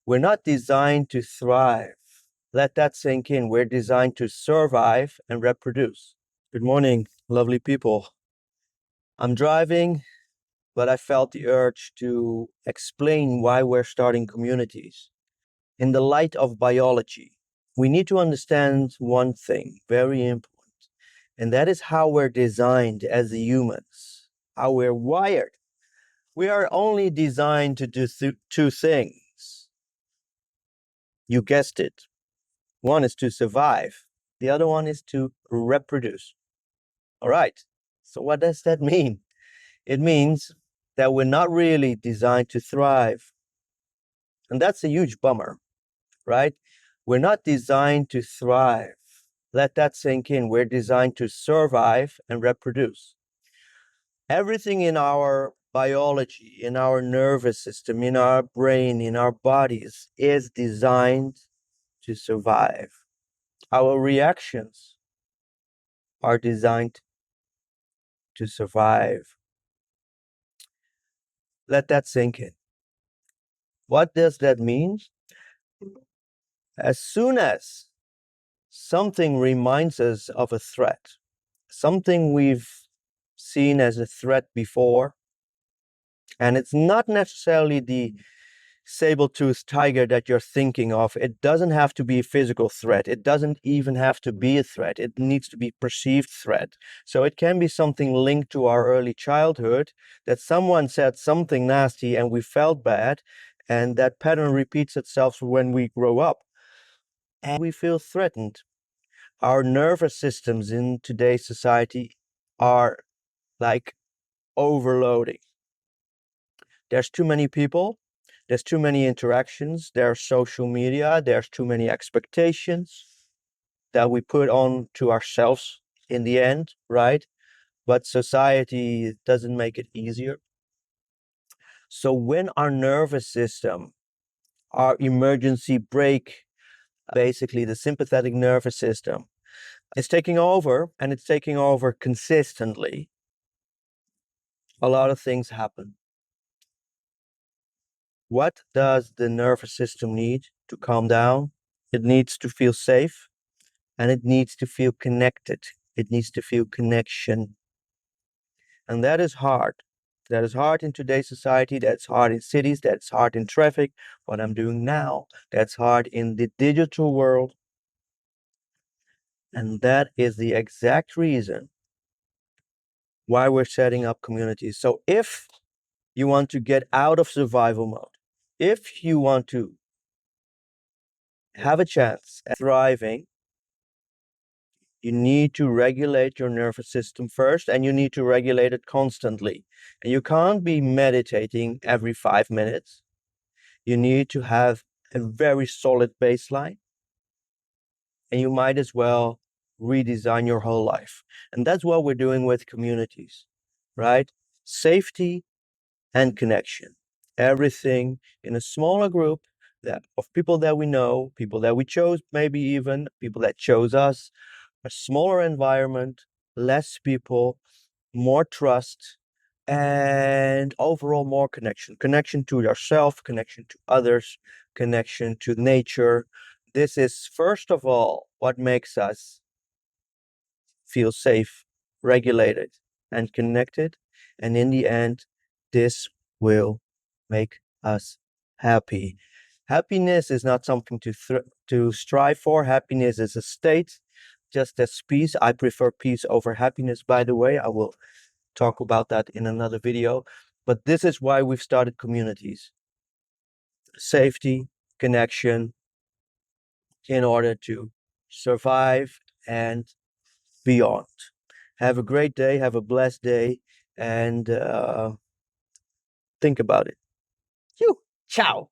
We're not designed to thrive. Let that sink in. We're designed to survive and reproduce. Good morning, lovely people. I'm driving, but I felt the urge to explain why we're starting communities. In the light of biology, we need to understand one thing, very important, and that is how we're designed as humans, how we're wired. We are only designed to do two things. You guessed it. One is to survive. The other one is to reproduce. All right. So what does that mean? It means that we're not really designed to thrive. And that's a huge bummer, right? We're not designed to thrive. Let that sink in. We're designed to survive and reproduce. Everything in our biology, in our nervous system, in our brain, in our bodies is designed to survive. Our reactions are designed to survive. Let that sink in. What does that mean? As soon as something reminds us of a threat, something we've seen as a threat before, and it's not necessarily the saber-toothed tiger that you're thinking of. It doesn't have to be a physical threat. It doesn't even have to be a threat. It needs to be perceived threat. So it can be something linked to our early childhood, that someone said something nasty and we felt bad, and that pattern repeats itself when we grow up and we feel threatened. Our nervous systems in today's society are like overloading. There's too many people. There's too many interactions. There's social media. There's too many expectations that we put on to ourselves in the end, right? But society doesn't make it easier. So when our nervous system, our emergency brake, basically the sympathetic nervous system, is taking over, and it's taking over consistently, a lot of things happen. What does the nervous system need to calm down? It needs to feel safe, and it needs to feel connected. It needs to feel connection. And that is hard. That is hard in today's society. That's hard in cities. That's hard in traffic. What I'm doing now, that's hard in the digital world. And that is the exact reason why we're setting up communities. So if you want to get out of survival mode, if you want to have a chance at thriving, you need to regulate your nervous system first, and you need to regulate it constantly. And you can't be meditating every 5 minutes. You need to have a very solid baseline, and you might as well redesign your whole life. And that's what we're doing with communities, right? Safety and connection. Everything in a smaller group of people that we know, people that we chose, maybe even people that chose us. A smaller environment, less people, more trust, and overall more connection. Connection to yourself, connection to others, connection to nature. This is, first of all, what makes us feel safe, regulated, and connected. And in the end, this will make us happy. Happiness is not something to strive for. Happiness is a state, just as peace. I prefer peace over happiness, by the way. I will talk about that in another video. But this is why we've started communities. Safety, connection, in order to survive and beyond. Have a great day. Have a blessed day. And think about it. Ciao.